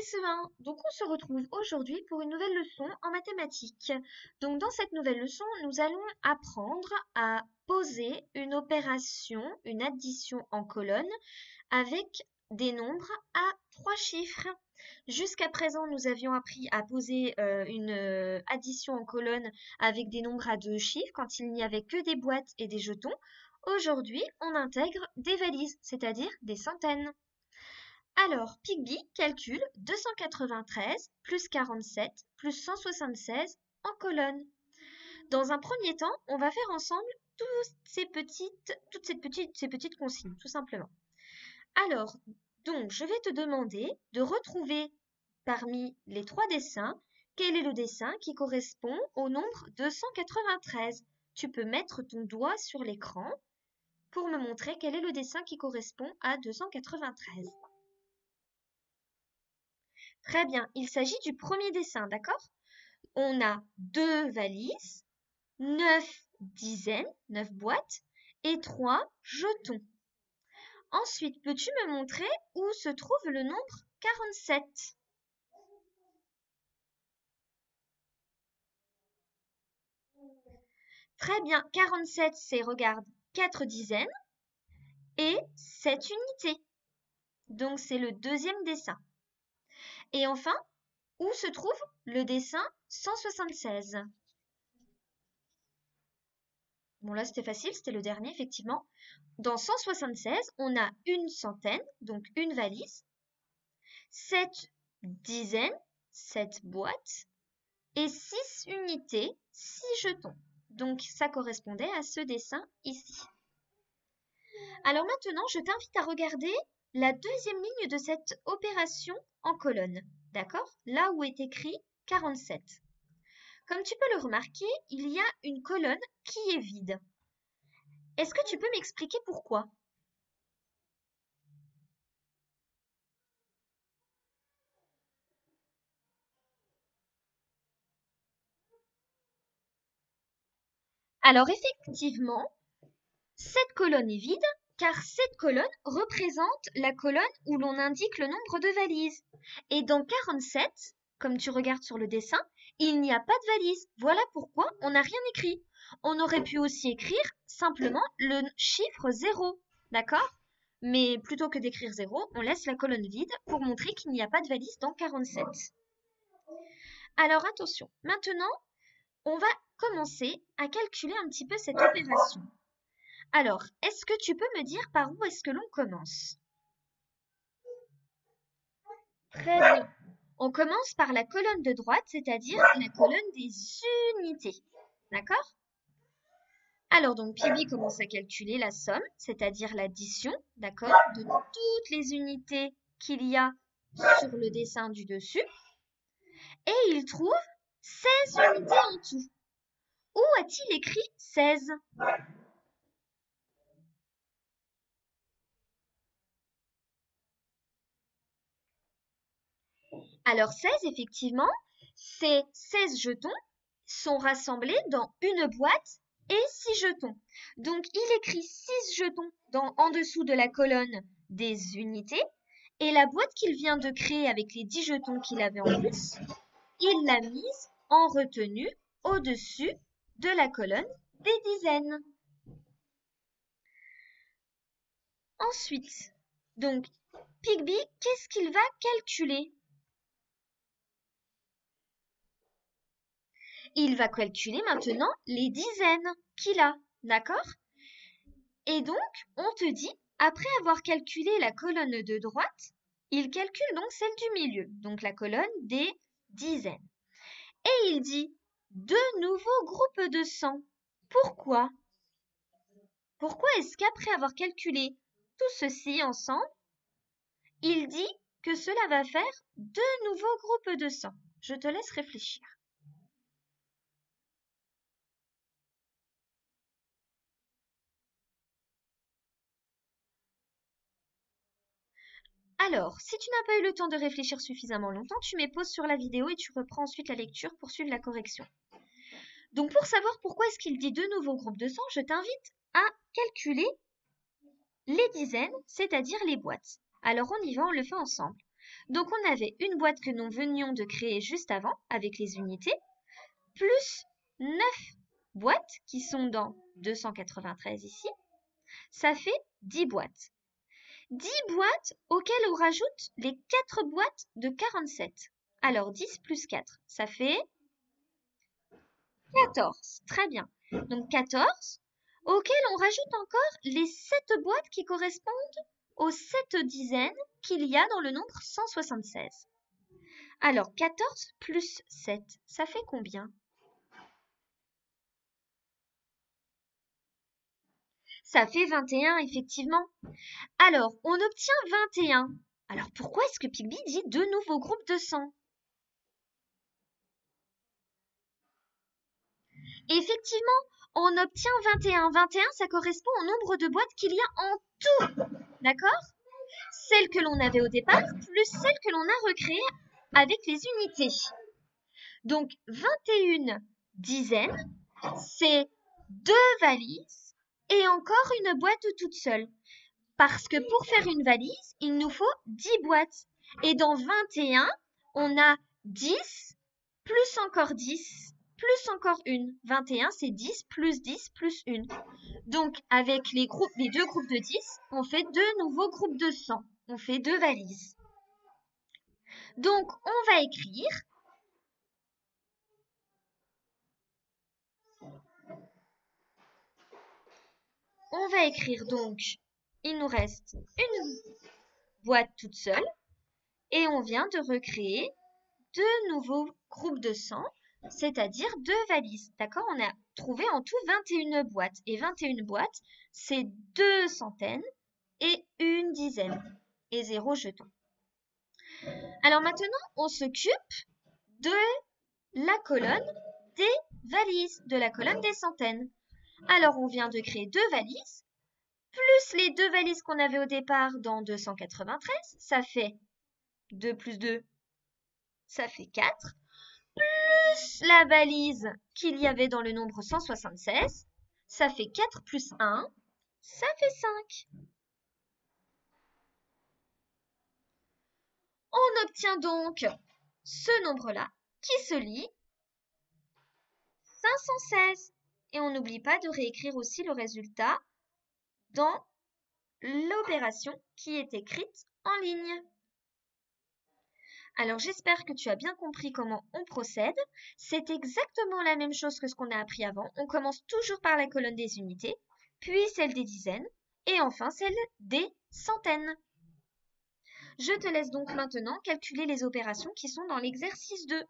CE1. Donc on se retrouve aujourd'hui pour une nouvelle leçon en mathématiques. Donc dans cette nouvelle leçon, nous allons apprendre à poser une opération, une addition en colonne avec des nombres à 3 chiffres. Jusqu'à présent, nous avions appris à poser une addition en colonne avec des nombres à 2 chiffres quand il n'y avait que des boîtes et des jetons. Aujourd'hui, on intègre des valises, c'est-à-dire des centaines. Alors, Pigby calcule 293 plus 47 plus 176 en colonne. Dans un premier temps, on va faire ensemble ces petites consignes, tout simplement. Alors, donc, je vais te demander de retrouver parmi les 3 dessins, quel est le dessin qui correspond au nombre 293. Tu peux mettre ton doigt sur l'écran pour me montrer quel est le dessin qui correspond à 293. Très bien, il s'agit du premier dessin, d'accord? On a 2 valises, 9 dizaines, 9 boîtes et 3 jetons. Ensuite, peux-tu me montrer où se trouve le nombre 47? Très bien, 47 c'est, regarde, 4 dizaines et 7 unités. Donc c'est le deuxième dessin. Et enfin, où se trouve le dessin 176? Bon là c'était facile, c'était le dernier effectivement. Dans 176, on a une centaine, donc une valise, 7 dizaines, 7 boîtes et 6 unités, 6 jetons. Donc ça correspondait à ce dessin ici. Alors maintenant, je t'invite à regarder la deuxième ligne de cette opération en colonne. D'accord? Là où est écrit 47. Comme tu peux le remarquer, il y a une colonne qui est vide. Est-ce que tu peux m'expliquer pourquoi? Alors effectivement, cette colonne est vide car cette colonne représente la colonne où l'on indique le nombre de valises. Et dans 47, comme tu regardes sur le dessin, il n'y a pas de valise. Voilà pourquoi on n'a rien écrit. On aurait pu aussi écrire simplement le chiffre 0, d'accord? Mais plutôt que d'écrire 0, on laisse la colonne vide pour montrer qu'il n'y a pas de valise dans 47. Alors attention, maintenant, on va commencer à calculer un petit peu cette opération. Alors, est-ce que tu peux me dire par où est-ce que l'on commence? Très bien. On commence par la colonne de droite, c'est-à-dire la colonne des unités. D'accord? Alors donc, Pigby commence à calculer la somme, c'est-à-dire l'addition, d'accord, de toutes les unités qu'il y a sur le dessin du dessus. Et il trouve 16 unités en tout. Où a-t-il écrit 16? Alors 16, effectivement, ces 16 jetons sont rassemblés dans une boîte et 6 jetons. Donc il écrit 6 jetons en dessous de la colonne des unités et la boîte qu'il vient de créer avec les 10 jetons qu'il avait en plus, il l'a mise en retenue au-dessus de la colonne des dizaines. Ensuite, donc, Pigby, qu'est-ce qu'il va calculer? Il va calculer maintenant les dizaines qu'il a, d'accord? Et donc, on te dit, après avoir calculé la colonne de droite, il calcule donc celle du milieu, donc la colonne des dizaines. Et il dit, deux nouveaux groupes de 100. Pourquoi? Pourquoi est-ce qu'après avoir calculé tout ceci ensemble, il dit que cela va faire deux nouveaux groupes de 100? Je te laisse réfléchir. Alors, si tu n'as pas eu le temps de réfléchir suffisamment longtemps, tu mets pause sur la vidéo et tu reprends ensuite la lecture pour suivre la correction. Donc, pour savoir pourquoi est-ce qu'il dit deux nouveaux groupes de 100, je t'invite à calculer les dizaines, c'est-à-dire les boîtes. Alors, on y va, on le fait ensemble. Donc on avait une boîte que nous venions de créer juste avant avec les unités, plus 9 boîtes qui sont dans 293 ici. Ça fait 10 boîtes. 10 boîtes auxquelles on rajoute les 4 boîtes de 47. Alors 10 plus 4, ça fait 14. Très bien. Donc 14, auxquelles on rajoute encore les 7 boîtes qui correspondent aux 7 dizaines qu'il y a dans le nombre 176. Alors 14 plus 7, ça fait combien? Ça fait 21, effectivement. Alors, on obtient 21. Alors, pourquoi est-ce que Pigby dit deux nouveaux groupes de 100? Effectivement, on obtient 21. 21, ça correspond au nombre de boîtes qu'il y a en tout. D'accord? Celles que l'on avait au départ, plus celles que l'on a recréées avec les unités. Donc, 21 dizaines, c'est 2 valises et encore une boîte toute seule. Parce que pour faire une valise, il nous faut 10 boîtes. Et dans 21, on a 10, plus encore 10, plus encore une. 21, c'est 10 plus 10 plus une. Donc, avec les deux groupes de 10, on fait deux nouveaux groupes de 100. On fait 2 valises. Donc, on va écrire donc, il nous reste une boîte toute seule et on vient de recréer deux nouveaux groupes de 100, c'est-à-dire 2 valises. D'accord? On a trouvé en tout 21 boîtes. Et 21 boîtes, c'est 2 centaines et une dizaine. Et 0 jeton. Alors maintenant, on s'occupe de la colonne des valises, de la colonne des centaines. Alors, on vient de créer 2 valises, plus les 2 valises qu'on avait au départ dans 293, ça fait 2 plus 2, ça fait 4, plus la valise qu'il y avait dans le nombre 176, ça fait 4 plus 1, ça fait 5. On obtient donc ce nombre-là qui se lit 516. Et on n'oublie pas de réécrire aussi le résultat dans l'opération qui est écrite en ligne. Alors j'espère que tu as bien compris comment on procède. C'est exactement la même chose que ce qu'on a appris avant. On commence toujours par la colonne des unités, puis celle des dizaines, et enfin celle des centaines. Je te laisse donc maintenant calculer les opérations qui sont dans l'exercice 2.